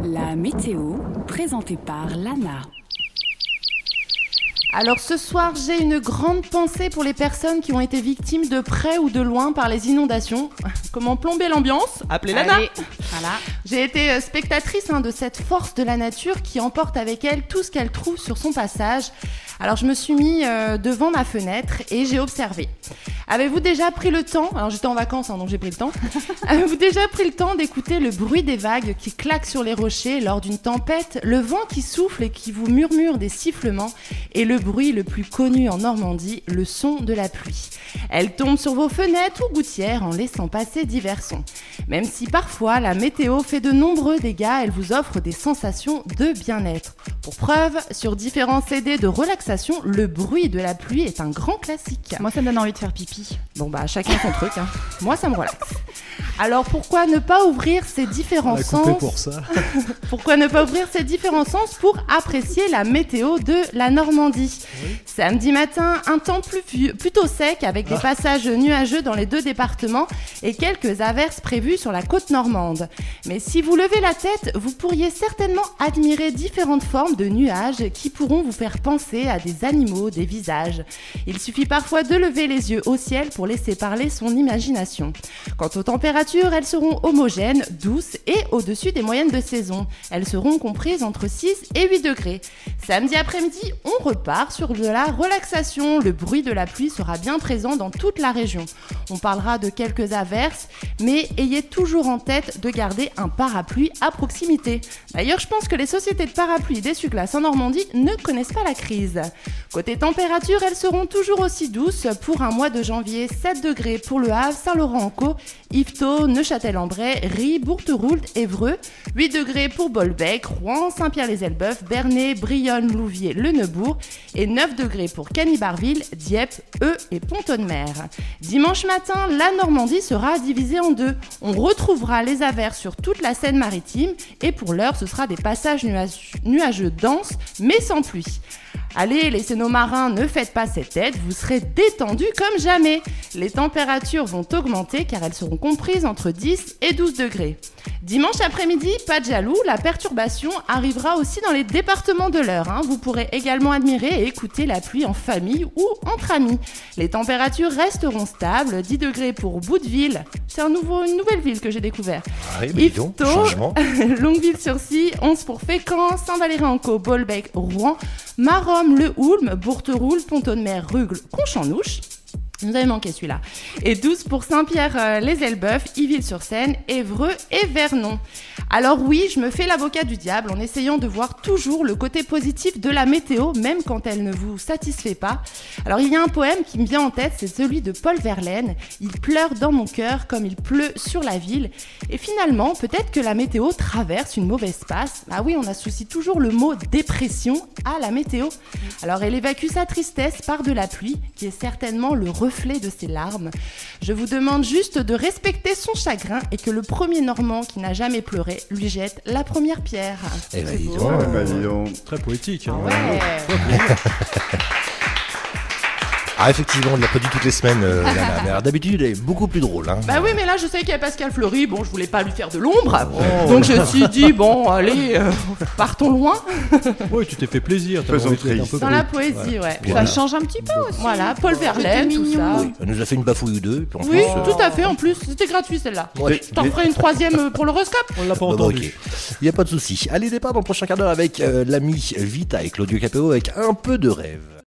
La météo, présentée par Lana. Alors ce soir, j'ai une grande pensée pour les personnes qui ont été victimes de près ou de loin par les inondations. Comment plomber l'ambiance? Appelez Lana. Allez, voilà. J'ai été spectatrice de cette force de la nature qui emporte avec elle tout ce qu'elle trouve sur son passage. Alors je me suis mis devant ma fenêtre et j'ai observé. Avez-vous déjà pris le temps, alors j'étais en vacances donc j'ai pris le temps, avez-vous déjà pris le temps d'écouter le bruit des vagues qui claquent sur les rochers lors d'une tempête, le vent qui souffle et qui vous murmure des sifflements et le bruit le plus connu en Normandie, le son de la pluie. Elle tombe sur vos fenêtres ou gouttières en laissant passer divers sons. Même si parfois la météo fait de nombreux dégâts, elle vous offre des sensations de bien-être. Pour preuve, sur différents CD de relaxation, le bruit de la pluie est un grand classique. Moi, ça me donne envie de faire pipi. Bon chacun son truc. Moi, ça me relaxe. Alors pourquoi ne pas ouvrir ces différents sens pour ça. Pourquoi ne pas ouvrir ces différents sens pour apprécier la météo de la Normandie? Samedi matin, un temps plutôt sec avec des passages nuageux dans les deux départements et quelques averses prévues sur la côte normande. Mais si vous levez la tête, vous pourriez certainement admirer différentes formes de nuages qui pourront vous faire penser à des animaux, des visages. Il suffit parfois de lever les yeux au ciel pour laisser parler son imagination. Quant aux températures, elles seront homogènes, douces et au-dessus des moyennes de saison. Elles seront comprises entre 6 et 8 degrés. Samedi après-midi, on repart sur de la relaxation. Le bruit de la pluie sera bien présent dans toute la région. On parlera de quelques averses, mais ayez toujours en tête de garder un parapluie à proximité. D'ailleurs, je pense que les sociétés de parapluies d'essuie-glace en Normandie ne connaissent pas la crise. Côté température, elles seront toujours aussi douces pour un mois de janvier, 7 degrés pour Le Havre, Saint-Laurent-en-Caux, Yvetot, Neuchâtel-en-Bray, Ry, Bourteroult, Évreux, 8 degrés pour Bolbec, Rouen, Saint-Pierre-les-Elbeuf, Bernay, Brionne, Louviers, Le Neubourg et 9 degrés pour Cagny-Barville, Dieppe, Eu et Pont-de-Mer. Dimanche matin, la Normandie sera divisée en deux. On retrouvera les averses sur toute la Seine-Maritime et pour l'heure, ce sera des passages nuageux denses mais sans pluie. Allez, les marins, ne faites pas cette tête, vous serez détendus comme jamais. Les températures vont augmenter car elles seront comprises entre 10 et 12 degrés. Dimanche après-midi, pas de jaloux, la perturbation arrivera aussi dans les départements de l'Eure. Vous pourrez également admirer et écouter la pluie en famille ou entre amis. Les températures resteront stables, 10 degrés pour Bouteville, c'est une nouvelle ville que j'ai découvert. Yvetot, changement. Longueville-sur-Scie, 11 pour Fécamp, Saint-Valery-en-Caux, Bolbec, Rouen, Maromme, Le Houlme, Bourteroult, Pont-de-Mer, Rugles, Conchamnouche. Vous avez manqué celui-là. Et 12 pour Saint-Pierre-les-Elbeuf, Yville-sur-Seine, Évreux et Vernon. Alors oui, je me fais l'avocat du diable en essayant de voir toujours le côté positif de la météo, même quand elle ne vous satisfait pas. Alors il y a un poème qui me vient en tête, c'est celui de Paul Verlaine. Il pleure dans mon cœur comme il pleut sur la ville. Et finalement, peut-être que la météo traverse une mauvaise passe. Ah oui, on associe toujours le mot dépression à la météo. Alors elle évacue sa tristesse par de la pluie, qui est certainement le reflet de ses larmes. Je vous demande juste de respecter son chagrin et que le premier Normand qui n'a jamais pleuré lui jette la première pierre. Eh ben, dis donc. Très poétique. Ah ouais. Ah, effectivement, on l'a pas dit toutes les semaines. Mais d'habitude, elle est beaucoup plus drôle. Bah oui, mais là, je sais qu'il y a Pascal Fleury. Bon, je voulais pas lui faire de l'ombre. Donc, je me suis dit, bon, allez, partons loin. Oui, tu t'es fait plaisir. Dans la poésie, ouais. Ça change un petit peu aussi. Voilà, Paul Verlaine, tout ça. Oui, elle nous a fait une bafouille ou deux. Puis en Oui, plus, tout à fait. En plus, c'était gratuit celle-là. Ouais. Je t'en ferai une troisième pour l'horoscope. On l'a pas entendu. Ok. Il n'y a pas de souci. Allez, départ dans le prochain quart d'heure avec l'ami Vita et Claudio Capéo avec un peu de rêve.